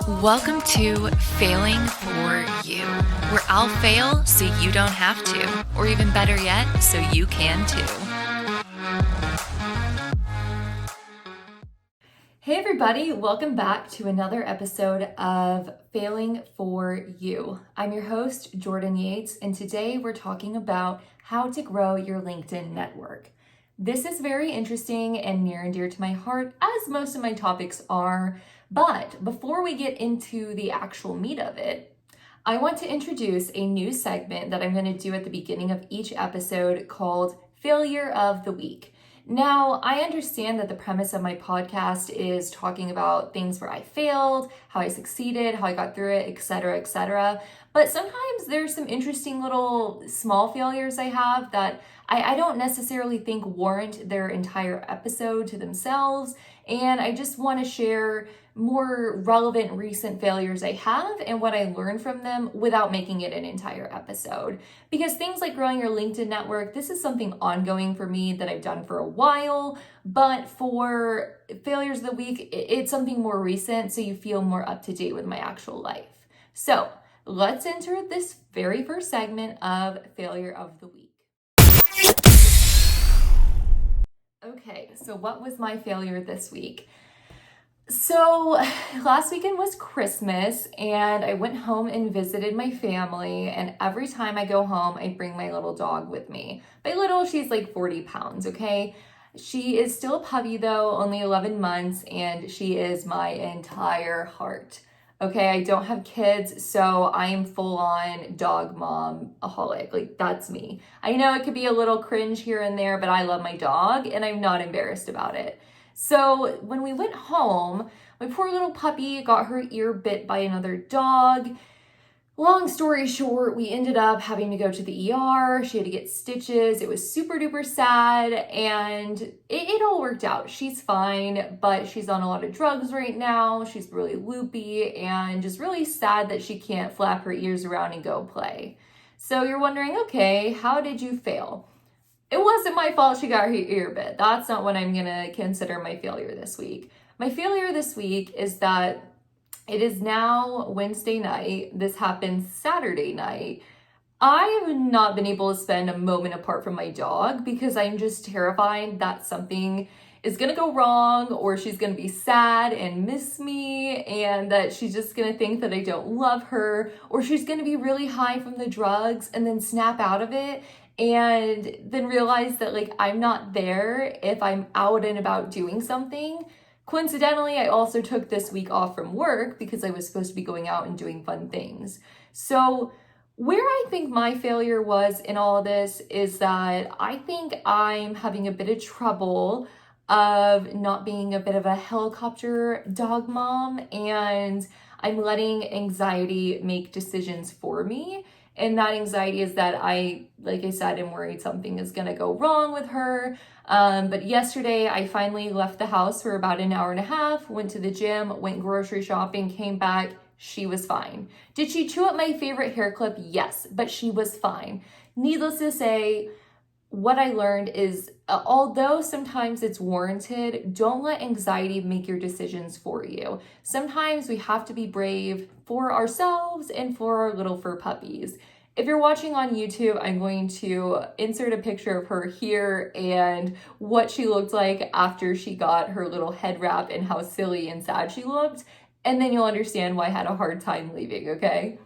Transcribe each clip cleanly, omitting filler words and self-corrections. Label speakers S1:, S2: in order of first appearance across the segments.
S1: Welcome to Failing for You, where I'll fail so you don't have to, or even better yet, so you can too. Hey everybody, welcome back to another episode of Failing for You. I'm your host, Jordan Yates, and today we're talking about how to grow your LinkedIn network. This is very interesting and near and dear to my heart, as most of my topics are. But before we get into the actual meat of it, I want to introduce a new segment that I'm going to do at the beginning of each episode called Failure of the Week. Now, I understand that the premise of my podcast is talking about things where I failed, how I succeeded, how I got through it, etc., etc. But sometimes there's some interesting little small failures I have that I don't necessarily think warrant their entire episode to themselves. And I just want to share more relevant recent failures I have and what I learned from them without making it an entire episode. Because things like growing your LinkedIn network, this is something ongoing for me that I've done for a while. But for failures of the week, it's something more recent, so you feel more up to date with my actual life. So let's enter this very first segment of Failure of the Week. Okay, so what was my failure this week? So last weekend was Christmas and I went home and visited my family, and every time I go home, I bring my little dog with me. By little, she's like 40 pounds, okay? She is still a puppy though, only 11 months, and she is my entire heart. Okay, I don't have kids, so I am full on dog mom-aholic. Like, that's me. I know it could be a little cringe here and there, but I love my dog and I'm not embarrassed about it. So when we went home, my poor little puppy got her ear bit by another dog. Long story short, we ended up having to go to the ER. She had to get stitches. It was super duper sad, and it all worked out. She's fine, but she's on a lot of drugs right now. She's really loopy and just really sad that she can't flap her ears around and go play. So you're wondering, okay, how did you fail? It wasn't my fault she got her ear bit. That's not what I'm gonna consider my failure this week. My failure this week is that it is now Wednesday night. This happened Saturday night. I have not been able to spend a moment apart from my dog because I'm just terrified that something is gonna go wrong, or she's gonna be sad and miss me, and that she's just gonna think that I don't love her, or she's gonna be really high from the drugs and then snap out of it and then realize that like I'm not there if I'm out and about doing something. Coincidentally, I also took this week off from work because I was supposed to be going out and doing fun things. So where I think my failure was in all of this is that I think I'm having a bit of trouble of not being a bit of a helicopter dog mom, and I'm letting anxiety make decisions for me. And that anxiety is that like I said, am worried something is gonna go wrong with her. But yesterday I finally left the house for about an hour and a half, went to the gym, went grocery shopping, came back. She was fine. Did she chew up my favorite hair clip? Yes, but she was fine. Needless to say, what I learned is, although sometimes it's warranted, don't let anxiety make your decisions for you. Sometimes we have to be brave for ourselves and for our little fur puppies. If you're watching on YouTube, I'm going to insert a picture of her here and what she looked like after she got her little head wrap and how silly and sad she looked. And then you'll understand why I had a hard time leaving, okay?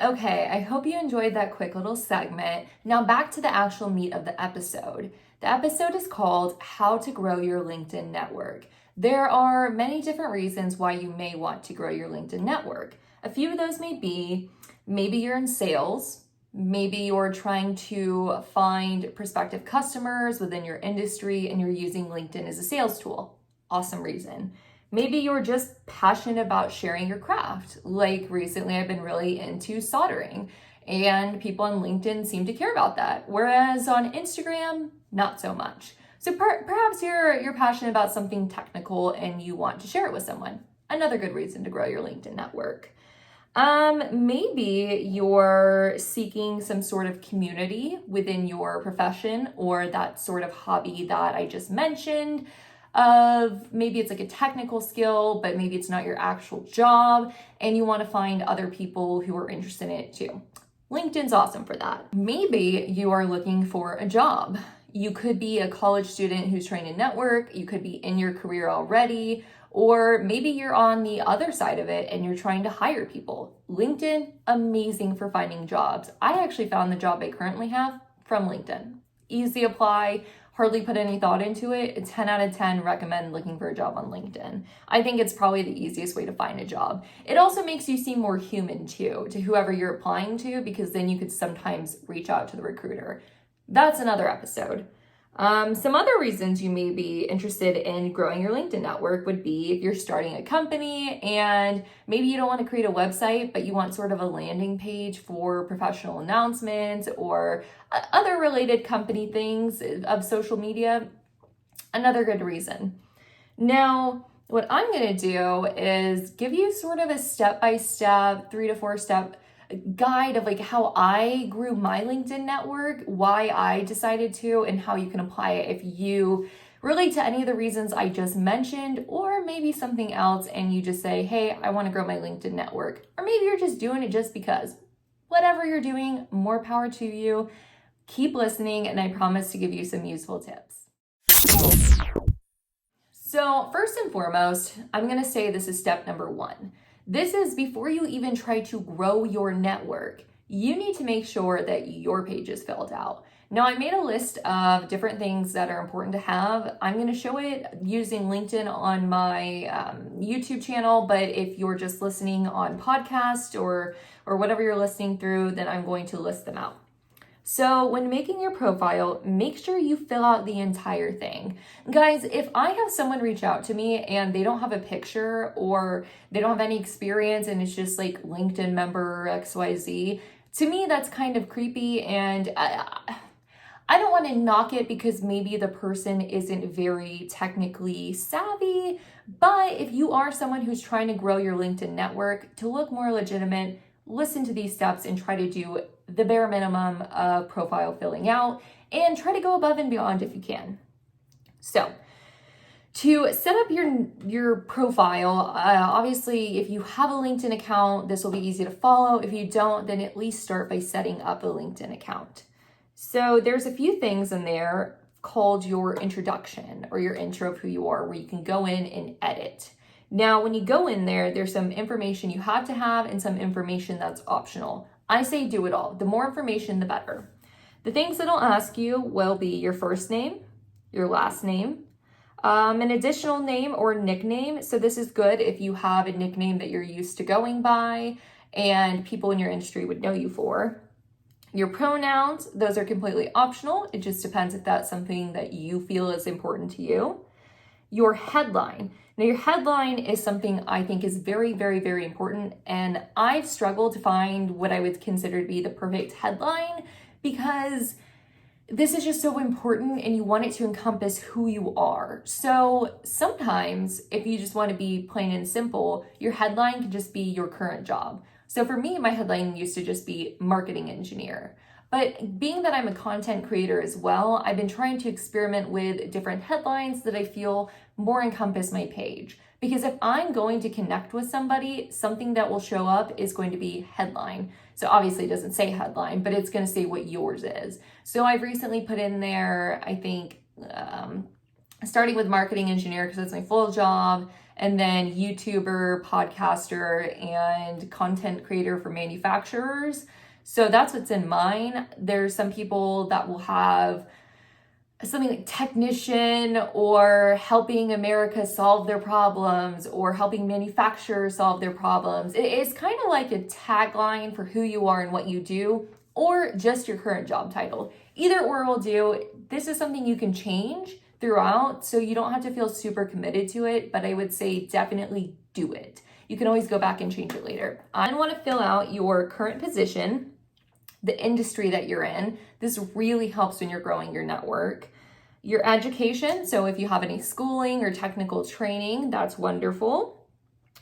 S1: Okay, I hope you enjoyed that quick little segment. Now back to the actual meat of the episode. The episode is called How to Grow Your LinkedIn Network. There are many different reasons why you may want to grow your LinkedIn network. A few of those may be, maybe you're in sales, maybe you're trying to find prospective customers within your industry and you're using LinkedIn as a sales tool. Awesome reason. Maybe you're just passionate about sharing your craft. Like recently, I've been really into soldering, and people on LinkedIn seem to care about that. Whereas on Instagram, not so much. So perhaps you're passionate about something technical and you want to share it with someone. Another good reason to grow your LinkedIn network. Maybe you're seeking some sort of community within your profession or that sort of hobby that I just mentioned. of maybe it's like a technical skill, but maybe it's not your actual job, and you want to find other people who are interested in it too. LinkedIn's awesome for that. Maybe you are looking for a job. You could be a college student who's trying to network, you could be in your career already, or maybe you're on the other side of it and you're trying to hire people. LinkedIn, amazing for finding jobs. I actually found the job I currently have from LinkedIn. Easy apply, hardly put any thought into it. A 10 out of 10 recommend looking for a job on LinkedIn. I think it's probably the easiest way to find a job. It also makes you seem more human too, to whoever you're applying to, because then you could sometimes reach out to the recruiter. That's another episode. Some other reasons you may be interested in growing your LinkedIn network would be if you're starting a company and maybe you don't want to create a website, but you want sort of a landing page for professional announcements or other related company things of social media. Another good reason. Now, what I'm going to do is give you sort of a step-by-step, 3 to 4 step guide of like how I grew my LinkedIn network, why I decided to, and how you can apply it if you relate to any of the reasons I just mentioned, or maybe something else and you just say, hey, I want to grow my LinkedIn network. Or maybe you're just doing it just because. Whatever you're doing, more power to you. Keep listening, and I promise to give you some useful tips. So first and foremost, I'm going to say this is step number 1. This is before you even try to grow your network, you need to make sure that your page is filled out. Now, I made a list of different things that are important to have. I'm going to show it using LinkedIn on my YouTube channel, but if you're just listening on podcast or whatever you're listening through, then I'm going to list them out. So when making your profile, make sure you fill out the entire thing. Guys, if I have someone reach out to me and they don't have a picture or they don't have any experience and it's just like LinkedIn member XYZ, to me that's kind of creepy, and I don't want to knock it because maybe the person isn't very technically savvy, but if you are someone who's trying to grow your LinkedIn network to look more legitimate, listen to these steps and try to do the bare minimum of profile filling out and try to go above and beyond if you can. So to set up your profile, obviously if you have a LinkedIn account, this will be easy to follow. If you don't, then at least start by setting up a LinkedIn account. So there's a few things in there called your introduction or your intro of who you are, where you can go in and edit. Now, when you go in there, there's some information you have to have and some information that's optional. I say do it all. The more information, the better. The things that I'll ask you will be your first name, your last name, an additional name or nickname. So this is good if you have a nickname that you're used to going by and people in your industry would know you for. Your pronouns, those are completely optional. It just depends if that's something that you feel is important to you. Your headline. Now, your headline is something I think is very, very, very important. And I've struggled to find what I would consider to be the perfect headline because this is just so important and you want it to encompass who you are. So sometimes if you just want to be plain and simple, your headline can just be your current job. So for me, my headline used to just be marketing engineer. But being that I'm a content creator as well, I've been trying to experiment with different headlines that I feel more encompass my page. Because if I'm going to connect with somebody, something that will show up is going to be headline. So obviously it doesn't say headline, but it's going to say what yours is. So I've recently put in there, I think, starting with marketing engineer because that's my full job, and then YouTuber, podcaster, and content creator for manufacturers. So that's what's in mine. There's some people that will have something like technician or helping America solve their problems or helping manufacturers solve their problems. It's kind of like a tagline for who you are and what you do, or just your current job title. Either or will do. This is something you can change throughout, so you don't have to feel super committed to it, but I would say definitely do it. You can always go back and change it later. I want to fill out your current position, the industry that you're in. This really helps when you're growing your network. Your education, so if you have any schooling or technical training, that's wonderful.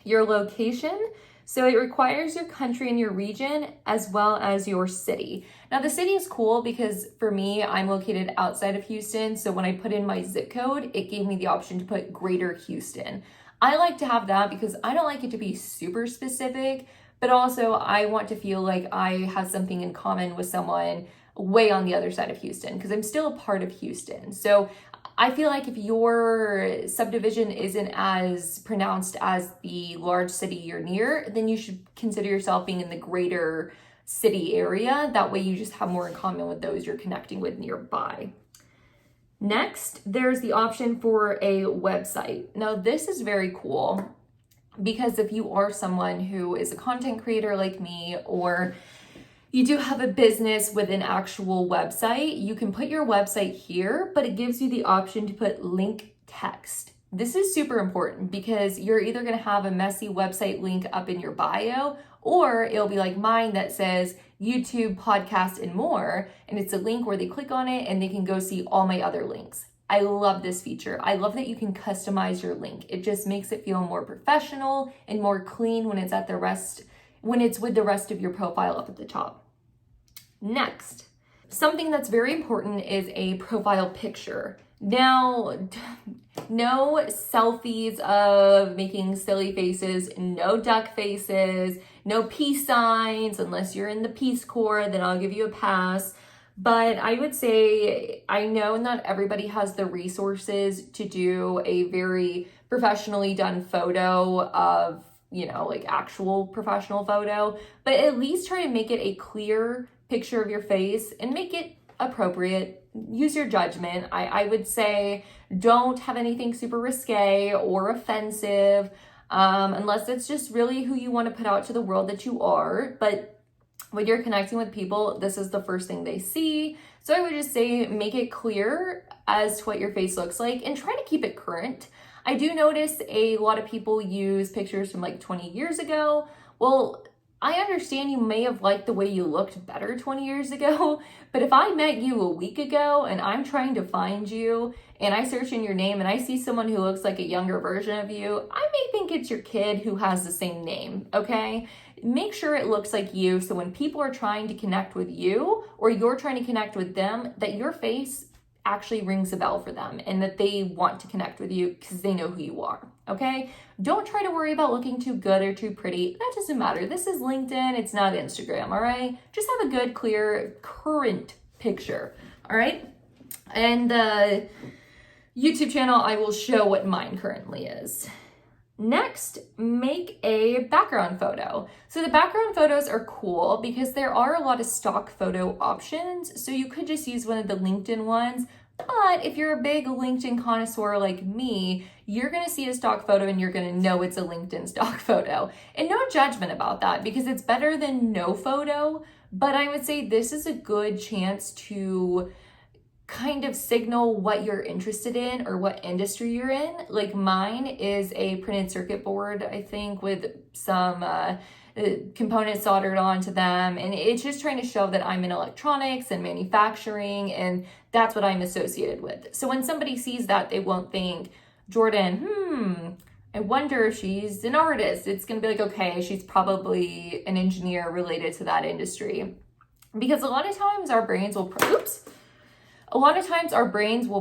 S1: Your location, So it requires your country and your region as well as your city. Now the city is cool because for me, I'm located outside of Houston. So when I put in my zip code, it gave me the option to put Greater Houston. I like to have that because I don't like it to be super specific, but also I want to feel like I have something in common with someone way on the other side of Houston because I'm still a part of Houston. So I feel like if your subdivision isn't as pronounced as the large city you're near, then you should consider yourself being in the greater city area. That way you just have more in common with those you're connecting with nearby. Next, there's the option for a website. Now this is very cool because if you are someone who is a content creator like me, or you do have a business with an actual website, you can put your website here, but it gives you the option to put link text. This is super important because you're either going to have a messy website link up in your bio, or it'll be like mine that says YouTube, podcast, and more. And it's a link where they click on it and they can go see all my other links. I love this feature. I love that you can customize your link. It just makes it feel more professional and more clean when it's with the rest of your profile up at the top. Next, something that's very important is a profile picture. Now, no selfies of making silly faces, no duck faces, no peace signs, unless you're in the Peace Corps, then I'll give you a pass. But I would say, I know not everybody has the resources to do a very professionally done photo of, like actual professional photo, but at least try to make it a clear picture of your face and make it appropriate. Use your judgment. I would say don't have anything super risque or offensive, unless it's just really who you want to put out to the world that you are. But when you're connecting with people, this is the first thing they see. So I would just say make it clear as to what your face looks like and try to keep it current. I do notice a lot of people use pictures from like 20 years ago. Well, I understand you may have liked the way you looked better 20 years ago, but if I met you a week ago and I'm trying to find you and I search in your name and I see someone who looks like a younger version of you, I may think it's your kid who has the same name, okay? Make sure it looks like you, so when people are trying to connect with you or you're trying to connect with them, that your face actually rings a bell for them and that they want to connect with you because they know who you are, okay? Don't try to worry about looking too good or too pretty. That doesn't matter. This is LinkedIn. It's not Instagram, all right? Just have a good, clear, current picture, all right? And the YouTube channel, I will show what mine currently is. Next, make a background photo. So the background photos are cool because there are a lot of stock photo options. So you could just use one of the LinkedIn ones. But if you're a big LinkedIn connoisseur like me, you're going to see a stock photo and you're going to know it's a LinkedIn stock photo. And no judgment about that because it's better than no photo. But I would say this is a good chance to kind of signal what you're interested in or what industry you're in. Like mine is a printed circuit board, I think, with some components soldered onto them. And it's just trying to show that I'm in electronics and manufacturing, and that's what I'm associated with. So when somebody sees that, they won't think, Jordan, I wonder if she's an artist. It's going to be like, okay, she's probably an engineer related to that industry. Because a lot of times our brains will,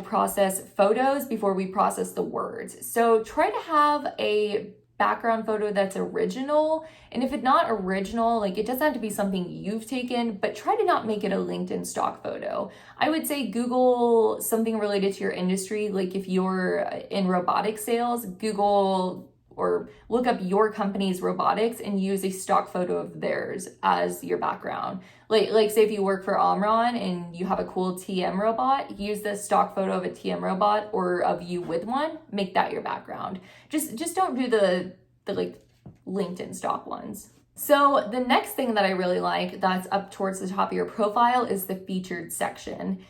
S1: process photos before we process the words. So try to have a background photo that's original. And if it's not original, like it doesn't have to be something you've taken, but try to not make it a LinkedIn stock photo. I would say Google something related to your industry. Like if you're in robotic sales, Google or look up your company's robotics and use a stock photo of theirs as your background. Like say if you work for Omron and you have a cool TM robot, use the stock photo of a TM robot or of you with one, make that your background. Just don't do the like LinkedIn stock ones. So the next thing that I really like that's up towards the top of your profile is the featured section.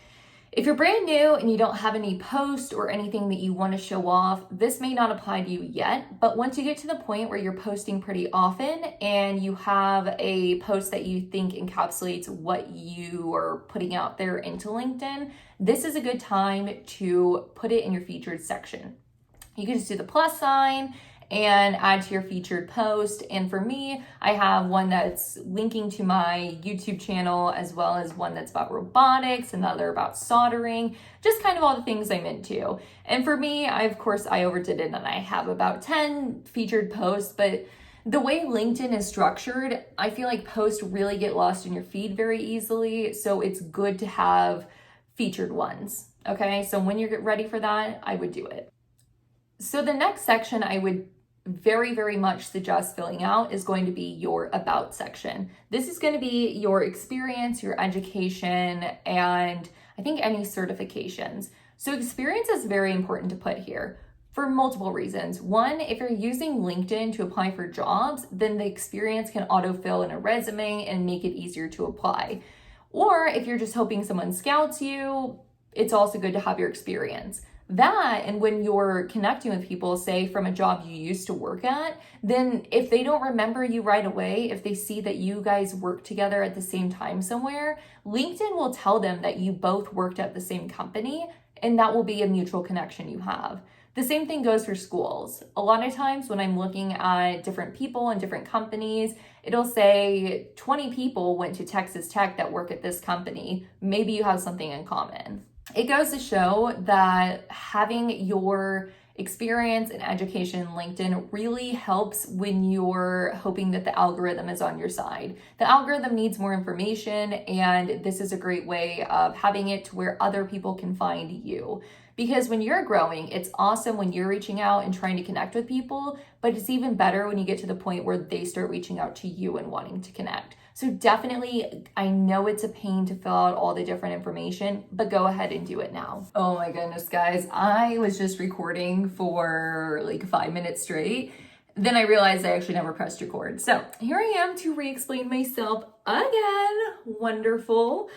S1: If you're brand new and you don't have any posts or anything that you want to show off, this may not apply to you yet, but once you get to the point where you're posting pretty often and you have a post that you think encapsulates what you are putting out there into LinkedIn, this is a good time to put it in your featured section. You can just do the plus sign and add to your featured post. And for me, I have one that's linking to my YouTube channel, as well as one that's about robotics, another about soldering, just kind of all the things I'm into. And for me, of course, I overdid it and I have about 10 featured posts, but the way LinkedIn is structured, I feel like posts really get lost in your feed very easily. So it's good to have featured ones. Okay, so when you're ready for that, I would do it. So the next section I would very, very much suggest filling out is going to be your about section. This is going to be your experience, your education, and I think any certifications. So experience is very important to put here for multiple reasons. One, if you're using LinkedIn to apply for jobs, then the experience can autofill in a resume and make it easier to apply. Or if you're just hoping someone scouts you, it's also good to have your experience. That, and when you're connecting with people, say from a job you used to work at, then if they don't remember you right away, if they see that you guys work together at the same time somewhere, LinkedIn will tell them that you both worked at the same company, and that will be a mutual connection you have. The same thing goes for schools. A lot of times when I'm looking at different people and different companies, it'll say 20 people went to Texas Tech that work at this company. Maybe you have something in common. It goes to show that having your experience and education in LinkedIn really helps when you're hoping that the algorithm is on your side. The algorithm needs more information, and this is a great way of having it to where other people can find you. Because when you're growing, it's awesome when you're reaching out and trying to connect with people, but it's even better when you get to the point where they start reaching out to you and wanting to connect. So definitely, I know it's a pain to fill out all the different information, but go ahead and do it now. Oh my goodness, guys. I was just recording for like 5 minutes straight. Then I realized I actually never pressed record. So here I am to re-explain myself again. Wonderful.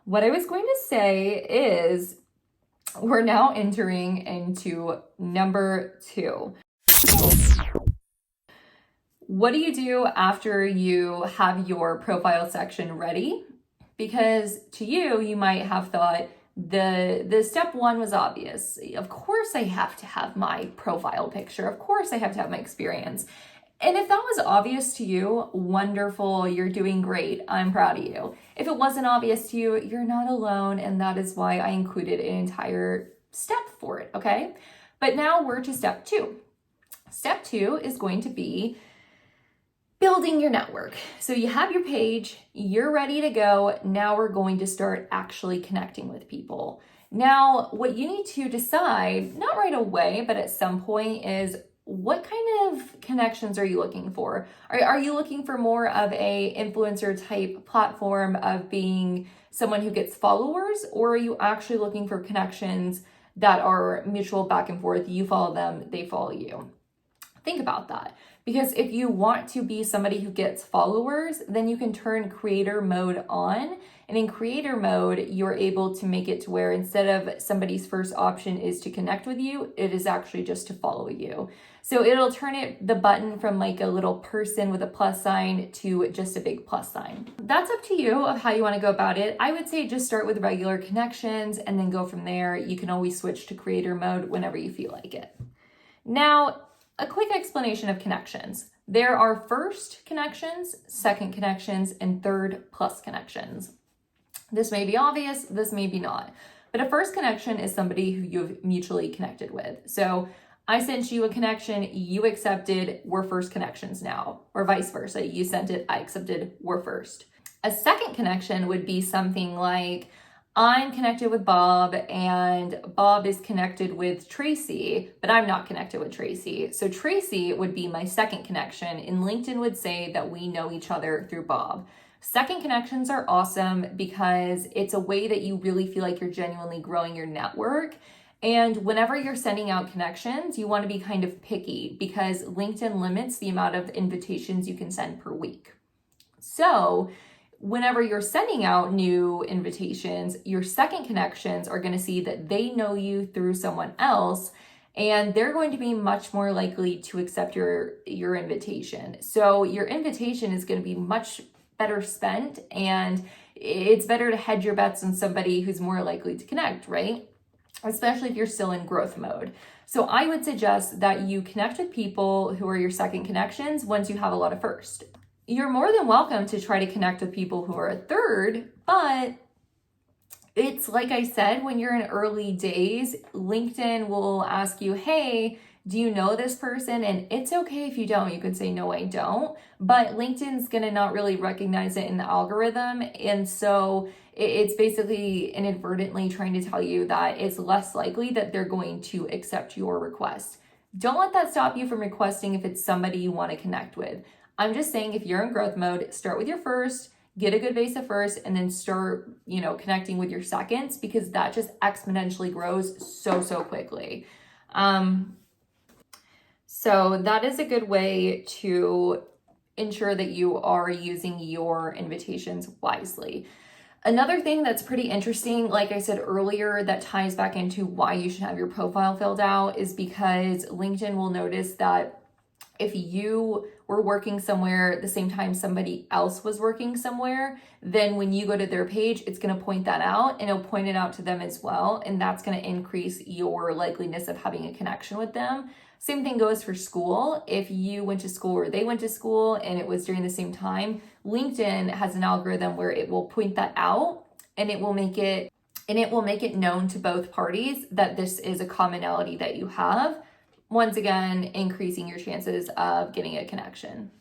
S1: What I was going to say is we're now entering into number 2. What do you do after you have your profile section ready? Because to you, you might have thought the step 1 was obvious. Of course I have to have my profile picture. Of course I have to have my experience. And if that was obvious to you, wonderful, you're doing great. I'm proud of you. If it wasn't obvious to you, you're not alone, and that is why I included an entire step for it, okay? But now we're to step 2. Step 2 is going to be building your network. So you have your page, you're ready to go. Now we're going to start actually connecting with people. Now, what you need to decide, not right away, but at some point, is what kind of connections are you looking for? Are you looking for more of a influencer type platform of being someone who gets followers, or are you actually looking for connections that are mutual back and forth? You follow them, they follow you. Think about that. Because if you want to be somebody who gets followers, then you can turn creator mode on. And in creator mode, you're able to make it to where instead of somebody's first option is to connect with you, it is actually just to follow you. So it'll turn the button from like a little person with a plus sign to just a big plus sign. That's up to you of how you want to go about it. I would say just start with regular connections and then go from there. You can always switch to creator mode whenever you feel like it. Now, a quick explanation of connections. There are first connections, second connections, and third plus connections. This may be obvious, this may be not. But a first connection is somebody who you've mutually connected with. So I sent you a connection, you accepted, we're first connections now. Or vice versa, you sent it, I accepted, we're first. A second connection would be something like, I'm connected with Bob and Bob is connected with Tracy, but I'm not connected with Tracy. So Tracy would be my second connection, and LinkedIn would say that we know each other through Bob. Second connections are awesome because it's a way that you really feel like you're genuinely growing your network. And whenever you're sending out connections, you want to be kind of picky because LinkedIn limits the amount of invitations you can send per week. So whenever you're sending out new invitations, your second connections are going to see that they know you through someone else, and they're going to be much more likely to accept your invitation. So your invitation is going to be much better spent, and it's better to hedge your bets on somebody who's more likely to connect, right? especially if you're still in growth mode. So I would suggest that you connect with people who are your second connections once you have a lot of first. You're more than welcome to try to connect with people who are a third, but it's like I said, when you're in early days, LinkedIn will ask you, hey, do you know this person? And it's okay if you don't. You could say, no, I don't. But LinkedIn's going to not really recognize it in the algorithm. And so it's basically inadvertently trying to tell you that it's less likely that they're going to accept your request. Don't let that stop you from requesting if it's somebody you want to connect with. I'm just saying, if you're in growth mode, start with your first, get a good base of first, and then start, connecting with your seconds, because that just exponentially grows so quickly. So that is a good way to ensure that you are using your invitations wisely. Another thing that's pretty interesting, like I said earlier, that ties back into why you should have your profile filled out, is because LinkedIn will notice that if you were working somewhere at the same time somebody else was working somewhere, then when you go to their page, it's going to point that out, and it'll point it out to them as well. And that's going to increase your likeliness of having a connection with them. Same thing goes for school. If you went to school or they went to school and it was during the same time, LinkedIn has an algorithm where it will point that out, and it will make it known to both parties that this is a commonality that you have. Once again, increasing your chances of getting a connection.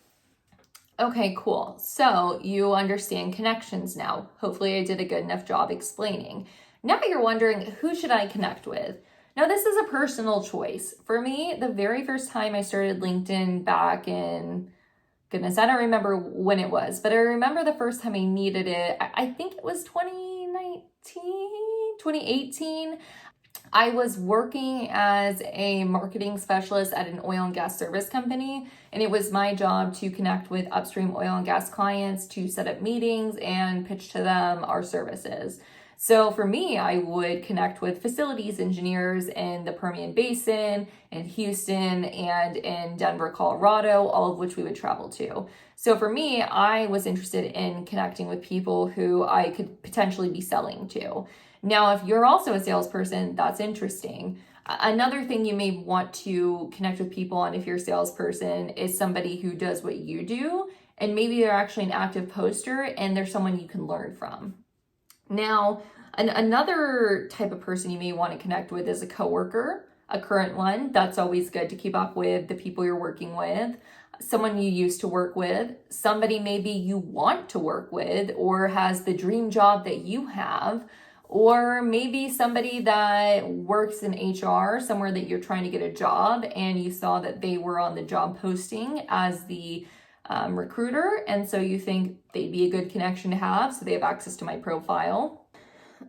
S1: Okay, cool. So you understand connections now. Hopefully I did a good enough job explaining. Now you're wondering, who should I connect with? Now this is a personal choice. For me, the very first time I started LinkedIn back in, goodness, I don't remember when it was, but I remember the first time I needed it. I think it was 2018. I was working as a marketing specialist at an oil and gas service company, and it was my job to connect with upstream oil and gas clients to set up meetings and pitch to them our services. So for me, I would connect with facilities engineers in the Permian Basin, in Houston, and in Denver, Colorado, all of which we would travel to. So for me, I was interested in connecting with people who I could potentially be selling to. Now, if you're also a salesperson, that's interesting. Another thing you may want to connect with people on if you're a salesperson is somebody who does what you do, and maybe they're actually an active poster and they're someone you can learn from. Now, another type of person you may want to connect with is a coworker, a current one. That's always good to keep up with the people you're working with. Someone you used to work with, somebody maybe you want to work with or has the dream job that you have, or maybe somebody that works in HR somewhere that you're trying to get a job and you saw that they were on the job posting as the recruiter, and so you think they'd be a good connection to have, so they have access to my profile.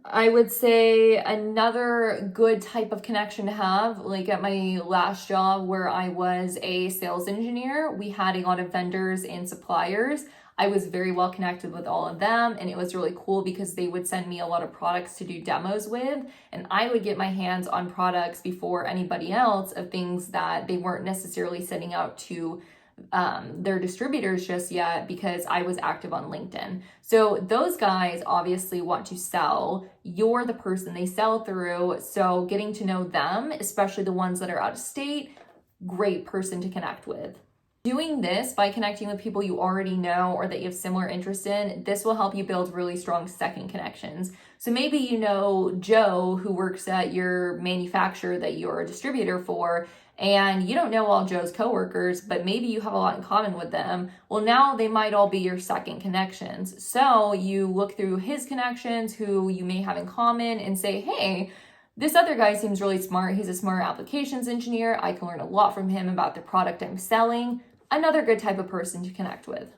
S1: I would say another good type of connection to have, like at my last job where I was a sales engineer, we had a lot of vendors and suppliers. I was very well connected with all of them, and it was really cool because they would send me a lot of products to do demos with, and I would get my hands on products before anybody else of things that they weren't necessarily sending out to their distributors just yet because I was active on LinkedIn. So those guys obviously want to sell. You're the person they sell through. So getting to know them, especially the ones that are out of state, great person to connect with. Doing this by connecting with people you already know or that you have similar interests in, this will help you build really strong second connections. So maybe you know Joe who works at your manufacturer that you're a distributor for, and you don't know all Joe's coworkers, but maybe you have a lot in common with them. Well, now they might all be your second connections. So you look through his connections who you may have in common and say, hey, this other guy seems really smart. He's a smart applications engineer. I can learn a lot from him about the product I'm selling. Another good type of person to connect with.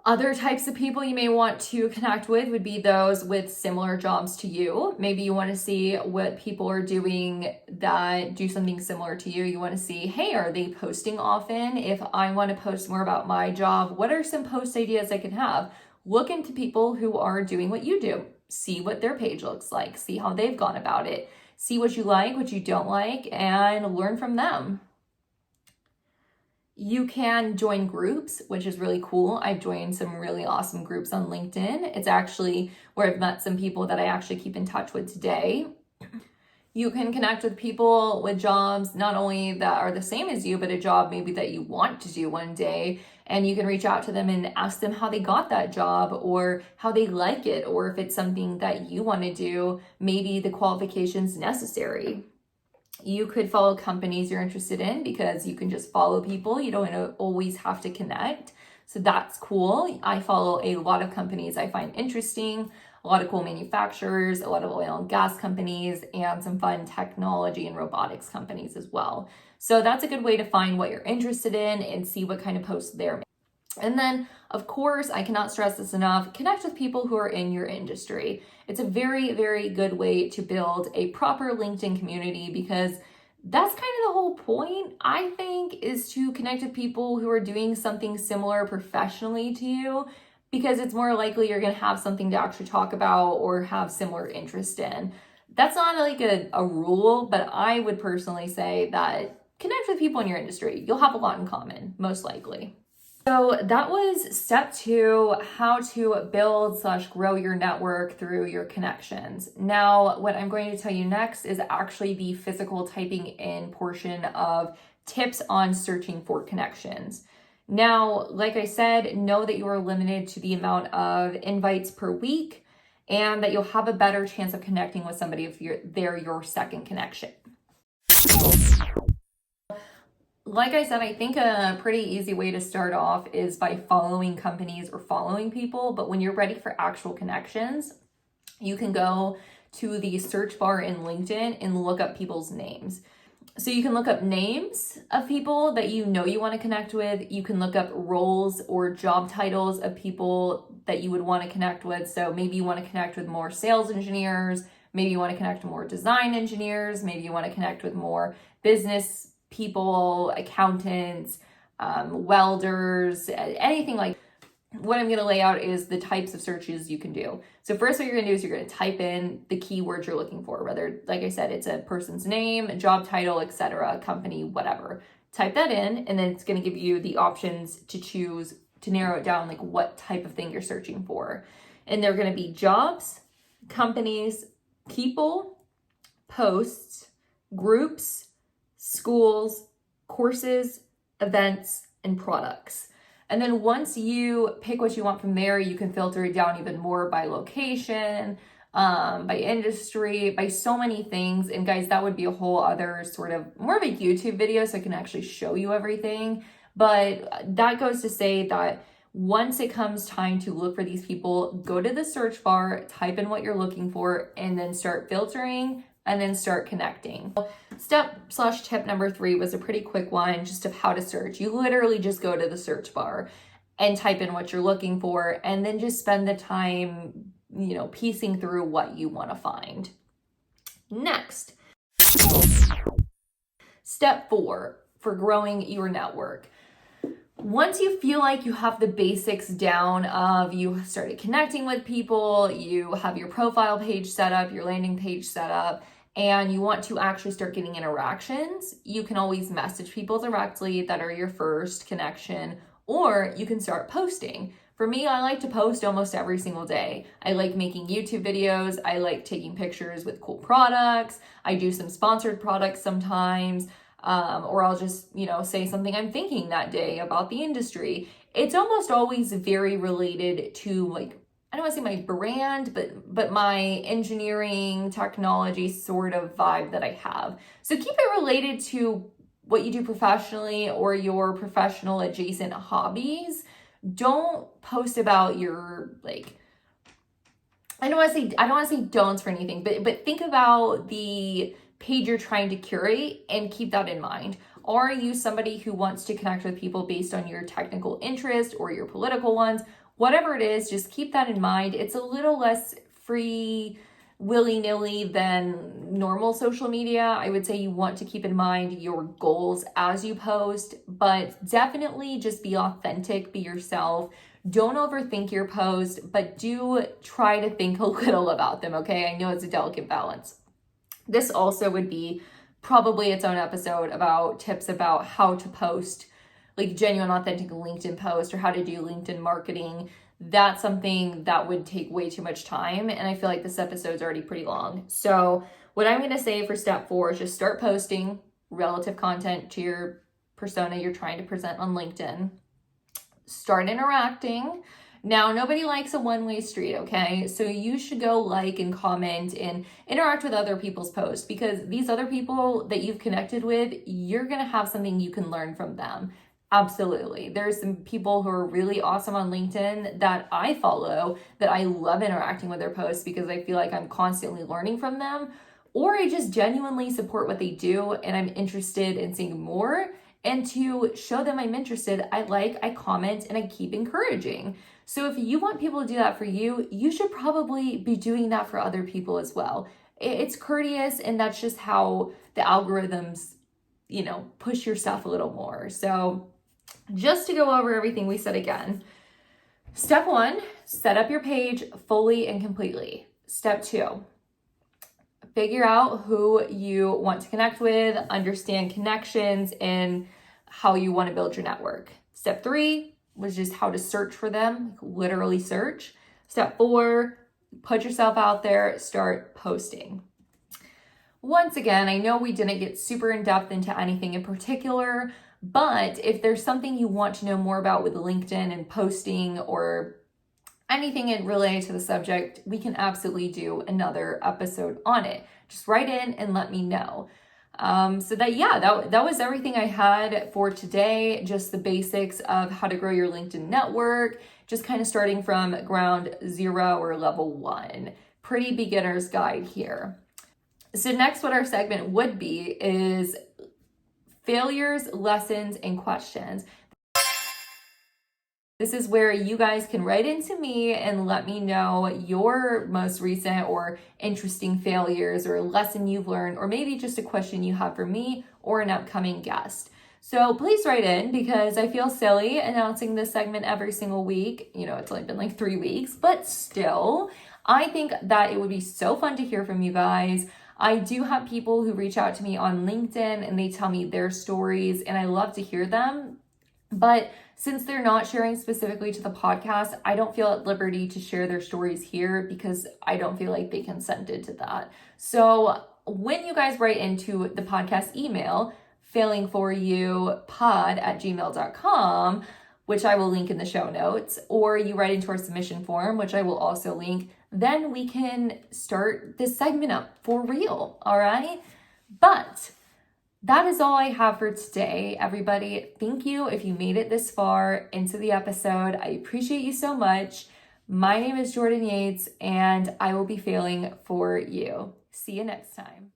S1: Other types of people you may want to connect with would be those with similar jobs to you. Maybe you want to see what people are doing that do something similar to you. You want to see, hey, are they posting often? If I want to post more about my job, what are some post ideas I can have? Look into people who are doing what you do. See what their page looks like. See how they've gone about it. See what you like, what you don't like, and learn from them. You can join groups, which is really cool. I've joined some really awesome groups on LinkedIn. It's actually where I've met some people that I actually keep in touch with today. You can connect with people with jobs not only that are the same as you, but a job maybe that you want to do one day. And you can reach out to them and ask them how they got that job or how they like it, or if it's something that you want to do, maybe the qualifications necessary. You could follow companies you're interested in because you can just follow people. You don't always have to connect. So that's cool. I follow a lot of companies I find interesting, a lot of cool manufacturers, a lot of oil and gas companies, and some fun technology and robotics companies as well. So that's a good way to find what you're interested in and see what kind of posts they're. And then, of course, I cannot stress this enough, connect with people who are in your industry. It's a very, very good way to build a proper LinkedIn community, because that's kind of the whole point, I think, is to connect with people who are doing something similar professionally to you, because it's more likely you're going to have something to actually talk about or have similar interest in. That's not like a rule, but I would personally say that connect with people in your industry. You'll have a lot in common, most likely. So that was step 2, how to build/grow your network through your connections. Now, what I'm going to tell you next is actually the physical typing in portion of tips on searching for connections. Now, like I said, know that you are limited to the amount of invites per week, and that you'll have a better chance of connecting with somebody if they're your second connection. Like I said, I think a pretty easy way to start off is by following companies or following people. But when you're ready for actual connections, you can go to the search bar in LinkedIn and look up people's names. So you can look up names of people that you know you want to connect with. You can look up roles or job titles of people that you would want to connect with. So maybe you want to connect with more sales engineers. Maybe you want to connect with more design engineers. Maybe you want to connect with more business people, accountants, welders, anything like that. What I'm going to lay out is the types of searches you can do. So first, what you're going to do is you're going to type in the keywords you're looking for, whether, like I said, it's a person's name, a job title, etc., company, whatever. Type that in, and then it's going to give you the options to choose to narrow it down, like what type of thing you're searching for. And they're going to be jobs, companies, people, posts, groups, schools, courses, events, and products. And then once you pick what you want from there, you can filter it down even more by location, by industry, by so many things. And guys, that would be a whole other sort of more of a YouTube video, so I can actually show you everything. But that goes to say that once it comes time to look for these people, go to the search bar, type in what you're looking for, and then start filtering, and then start connecting. Step/tip number 3 was a pretty quick one, just of how to search. You literally just go to the search bar and type in what you're looking for, and then just spend the time, piecing through what you want to find. Next, step 4 for growing your network. Once you feel like you have the basics down of you started connecting with people, you have your profile page set up, your landing page set up, and you want to actually start getting interactions, you can always message people directly that are your first connection, or you can start posting. For me, I like to post almost every single day. I like making YouTube videos. I like taking pictures with cool products. I do some sponsored products sometimes. Or I'll just, say something I'm thinking that day about the industry. It's almost always very related to, I don't want to say my brand, but my engineering, technology sort of vibe that I have. So keep it related to what you do professionally or your professional adjacent hobbies. Don't post about your, I don't want to say don'ts for anything, but think about the page you're trying to curate and keep that in mind. Are you somebody who wants to connect with people based on your technical interest or your political ones? Whatever it is, just keep that in mind. It's a little less free, willy-nilly than normal social media. I would say you want to keep in mind your goals as you post, but definitely just be authentic, be yourself. Don't overthink your post, but do try to think a little about them, okay? I know it's a delicate balance. This also would be probably its own episode about tips about how to post genuine, authentic LinkedIn post, or how to do LinkedIn marketing. That's something that would take way too much time, and I feel like this episode's already pretty long. So what I'm going to say for step 4 is just start posting relative content to your persona you're trying to present on LinkedIn. Start interacting. Now, nobody likes a one-way street, okay? So you should go like and comment and interact with other people's posts, because these other people that you've connected with, you're gonna have something you can learn from them. Absolutely. There's some people who are really awesome on LinkedIn that I follow that I love interacting with their posts because I feel like I'm constantly learning from them, or I just genuinely support what they do and I'm interested in seeing more. And to show them I'm interested, I like, I comment, and I keep encouraging. So if you want people to do that for you, you should probably be doing that for other people as well. It's courteous, and that's just how the algorithms, push your stuff a little more. So just to go over everything we said again. Step 1, set up your page fully and completely. Step 2, figure out who you want to connect with, understand connections, and how you want to build your network. Step 3 was just how to search for them, literally search. Step 4, put yourself out there, start posting. Once again, I know we didn't get super in depth into anything in particular, but if there's something you want to know more about with LinkedIn and posting or anything related to the subject, we can absolutely do another episode on it. Just write in and let me know. That was everything I had for today. Just the basics of how to grow your LinkedIn network, just kind of starting from ground 0 or level 1. Pretty beginner's guide here. So next, what our segment would be is failures, lessons, and questions. This is where you guys can write into me and let me know your most recent or interesting failures or a lesson you've learned, or maybe just a question you have for me or an upcoming guest. So please write in, because I feel silly announcing this segment every single week. It's only been like 3 weeks, but still, I think that it would be so fun to hear from you guys. I do have people who reach out to me on LinkedIn and they tell me their stories, and I love to hear them. But since they're not sharing specifically to the podcast, I don't feel at liberty to share their stories here because I don't feel like they consented to that. So when you guys write into the podcast email, failingforyoupod@gmail.com, which I will link in the show notes, or you write into our submission form, which I will also link, then we can start this segment up for real, all right? But that is all I have for today, everybody. Thank you if you made it this far into the episode. I appreciate you so much. My name is Jordan Yates, and I will be failing for you. See you next time.